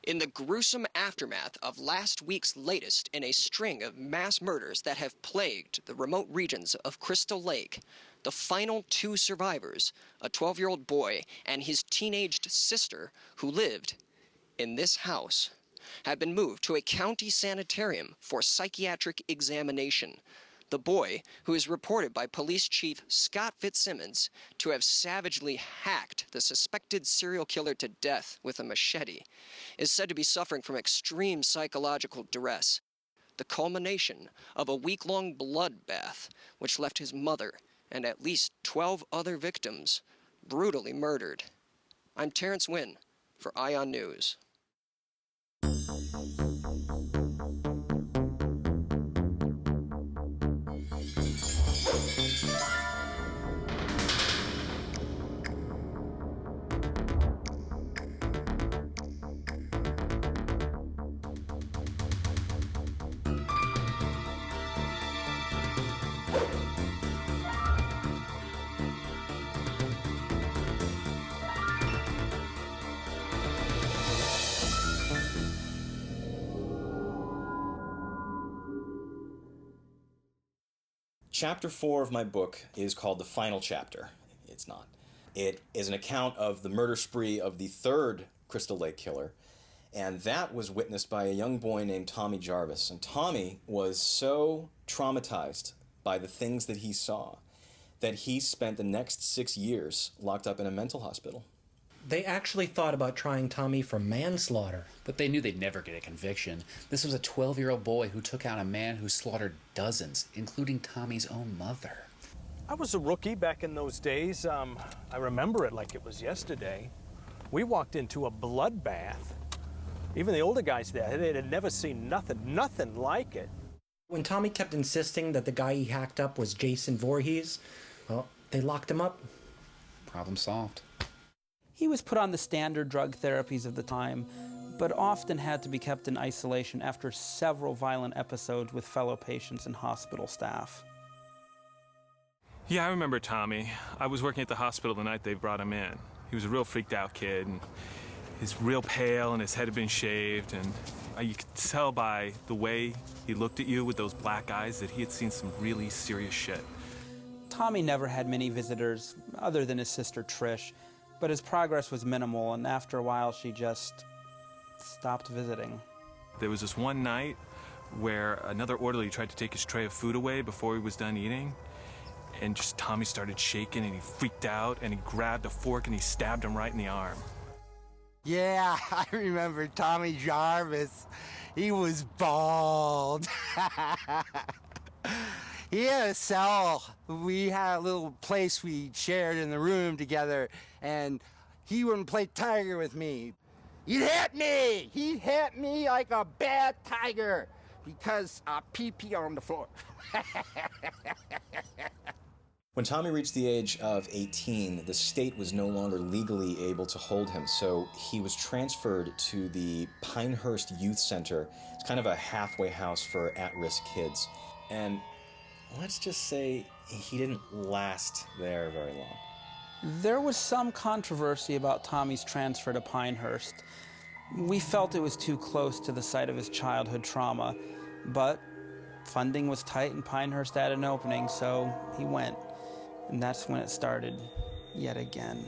In the gruesome aftermath of last week's latest in a string of mass murders that have plagued the remote regions of Crystal Lake, the final two survivors, a 12-year-old boy and his teenaged sister who lived in this house, have been moved to a county sanitarium for psychiatric examination. The boy, who is reported by Police Chief Scott Fitzsimmons to have savagely hacked the suspected serial killer to death with a machete, is said to be suffering from extreme psychological duress, the culmination of a week-long bloodbath which left his mother and at least 12 other victims brutally murdered. I'm Terrence Wynn for Ion News. Chapter 4 of my book is called The Final Chapter. It's not. It is an account of the murder spree of the third Crystal Lake killer, and that was witnessed by a young boy named Tommy Jarvis. And Tommy was so traumatized by the things that he saw that he spent the next 6 years locked up in a mental hospital. They actually thought about trying Tommy for manslaughter. But they knew they'd never get a conviction. This was a 12-year-old boy who took out a man who slaughtered dozens, including Tommy's own mother. I was a rookie back in those days. I remember it like it was yesterday. We walked into a bloodbath. Even the older guys there, they had never seen nothing like it. When Tommy kept insisting that the guy he hacked up was Jason Vorhees, well, they locked him up. Problem solved. He was put on the standard drug therapies of the time, but often had to be kept in isolation after several violent episodes with fellow patients and hospital staff. Yeah, I remember Tommy. I was working at the hospital the night they brought him in. He was a real freaked out kid, and he's real pale, and his head had been shaved, and you could tell by the way he looked at you with those black eyes that he had seen some really serious shit. Tommy never had many visitors, other than his sister Trish, but his progress was minimal, and after a while she just stopped visiting. There was this one night where another orderly tried to take his tray of food away before he was done eating, and just Tommy started shaking and he freaked out and he grabbed a fork and he stabbed him right in the arm. Yeah, I remember Tommy Jarvis. He was bald. He had a cell. We had a little place we shared in the room together, and he wouldn't play tiger with me. He'd hit me! He'd hit me like a bad tiger because I pee on the floor. When Tommy reached the age of 18, the state was no longer legally able to hold him, so he was transferred to the Pinehurst Youth Center. It's kind of a halfway house for at-risk kids. And let's just say he didn't last there very long. There was some controversy about Tommy's transfer to Pinehurst. We felt it was too close to the site of his childhood trauma, but funding was tight and Pinehurst had an opening, so he went. And that's when it started, yet again.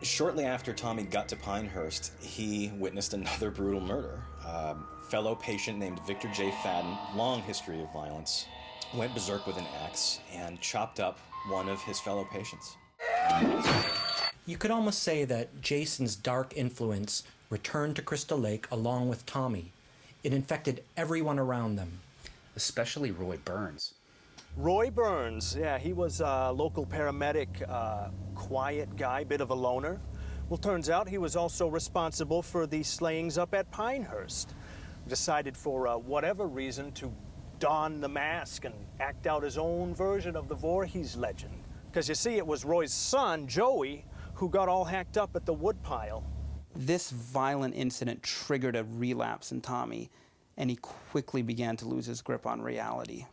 Shortly after Tommy got to Pinehurst, he witnessed another brutal murder. A fellow patient named Victor J. Fadden, long history of violence, went berserk with an axe and chopped up one of his fellow patients. You could almost say that Jason's dark influence returned to Crystal Lake along with Tommy. It infected everyone around them. Especially Roy Burns. Roy Burns, yeah, he was a local paramedic, quiet guy, bit of a loner. Well, turns out he was also responsible for the slayings up at Pinehurst. Decided for whatever reason to don the mask and act out his own version of the Voorhees legend. Because you see, it was Roy's son, Joey, who got all hacked up at the woodpile. This violent incident triggered a relapse in Tommy, and he quickly began to lose his grip on reality.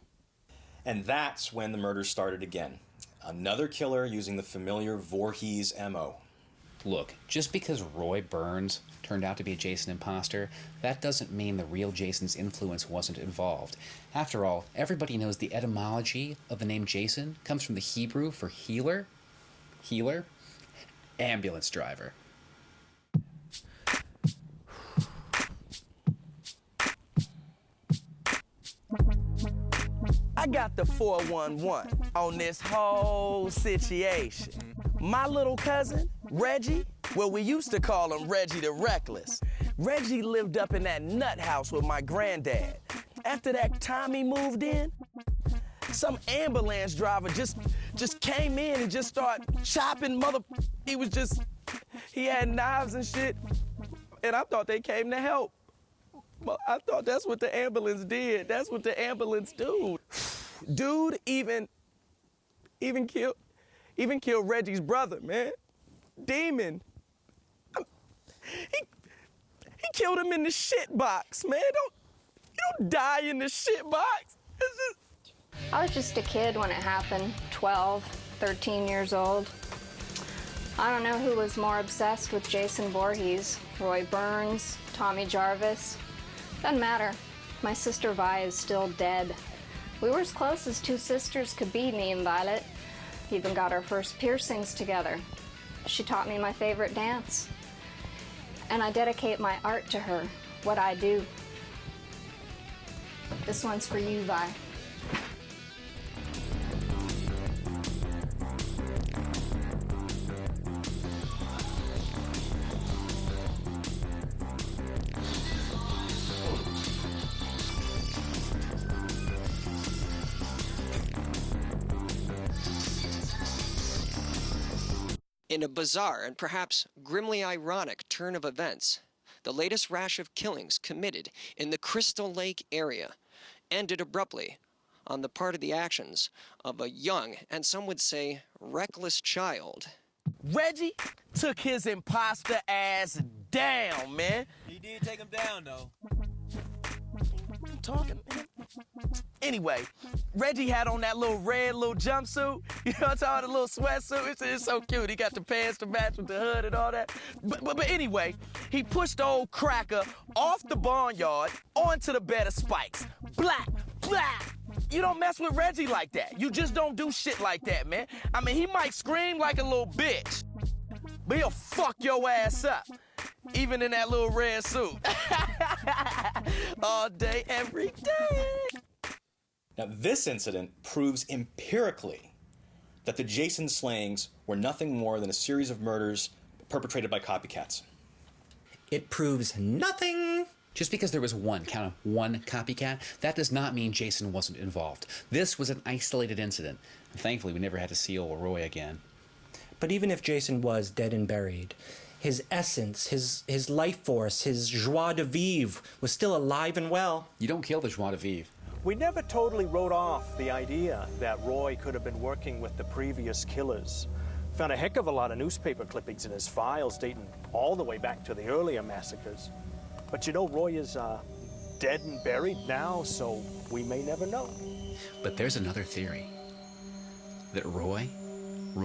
And that's when the murders started again. Another killer using the familiar Voorhees MO. Look, just because Roy Burns turned out to be a Jason imposter, that doesn't mean the real Jason's influence wasn't involved. After all, everybody knows the etymology of the name Jason comes from the Hebrew for healer, ambulance driver. I got the 411 on this whole situation. My little cousin, Reggie, well, we used to call him Reggie the Reckless. Reggie lived up in that nut house with my granddad. After that Tommy moved in, some ambulance driver just came in and just started chopping he had knives and shit, and I thought they came to help. Well, I thought that's what the ambulance did. That's what the ambulance do. Dude even killed Reggie's brother, man. Demon. He killed him in the shit box, man. You don't die in the shit box. I was just a kid when it happened, 12, 13 years old. I don't know who was more obsessed with Jason Vorhees, Roy Burns, Tommy Jarvis. Doesn't matter. My sister Vi is still dead. We were as close as two sisters could be, me and Violet. Even got our first piercings together. She taught me my favorite dance. And I dedicate my art to her, what I do. This one's for you, Vi. In a bizarre and perhaps grimly ironic turn of events, the latest rash of killings committed in the Crystal Lake area ended abruptly on the part of the actions of a young and some would say reckless child. Reggie took his imposter ass down, man. He did take him down, though. I'm talking, man. Anyway, Reggie had on that little red jumpsuit. You know what I'm talking about? The little sweatsuit. It's so cute. He got the pants to match with the hood and all that. But anyway, he pushed the old cracker off the barnyard onto the bed of spikes. Blah, blah. You don't mess with Reggie like that. You just don't do shit like that, man. I mean, he might scream like a little bitch, but he'll fuck your ass up. Even in that little red suit. All day, every day. Now, this incident proves empirically that the Jason slayings were nothing more than a series of murders perpetrated by copycats. It proves nothing. Just because there was one copycat, that does not mean Jason wasn't involved. This was an isolated incident. And thankfully, we never had to see old Roy again. But even if Jason was dead and buried, his essence, his life force, his joie de vivre was still alive and well. You don't kill the joie de vivre. We never totally wrote off the idea that Roy could have been working with the previous killers. Found a heck of a lot of newspaper clippings in his files dating all the way back to the earlier massacres. But you know, Roy is dead and buried now, so we may never know. But there's another theory. That Roy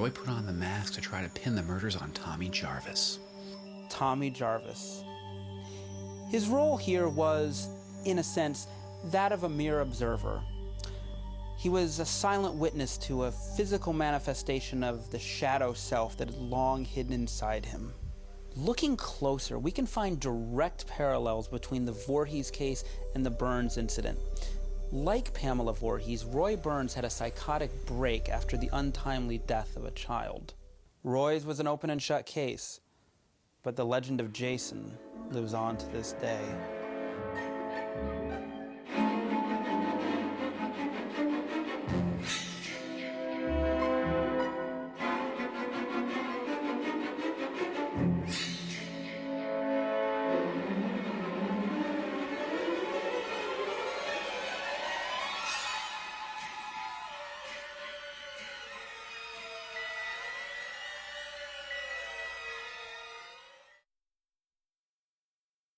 put on the mask to try to pin the murders on Tommy Jarvis. Tommy Jarvis. His role here was, in a sense, that of a mere observer. He was a silent witness to a physical manifestation of the shadow self that had long hidden inside him. Looking closer, we can find direct parallels between the Voorhees case and the Burns incident. Like Pamela Voorhees, Roy Burns had a psychotic break after the untimely death of a child. Roy's was an open and shut case, but the legend of Jason lives on to this day.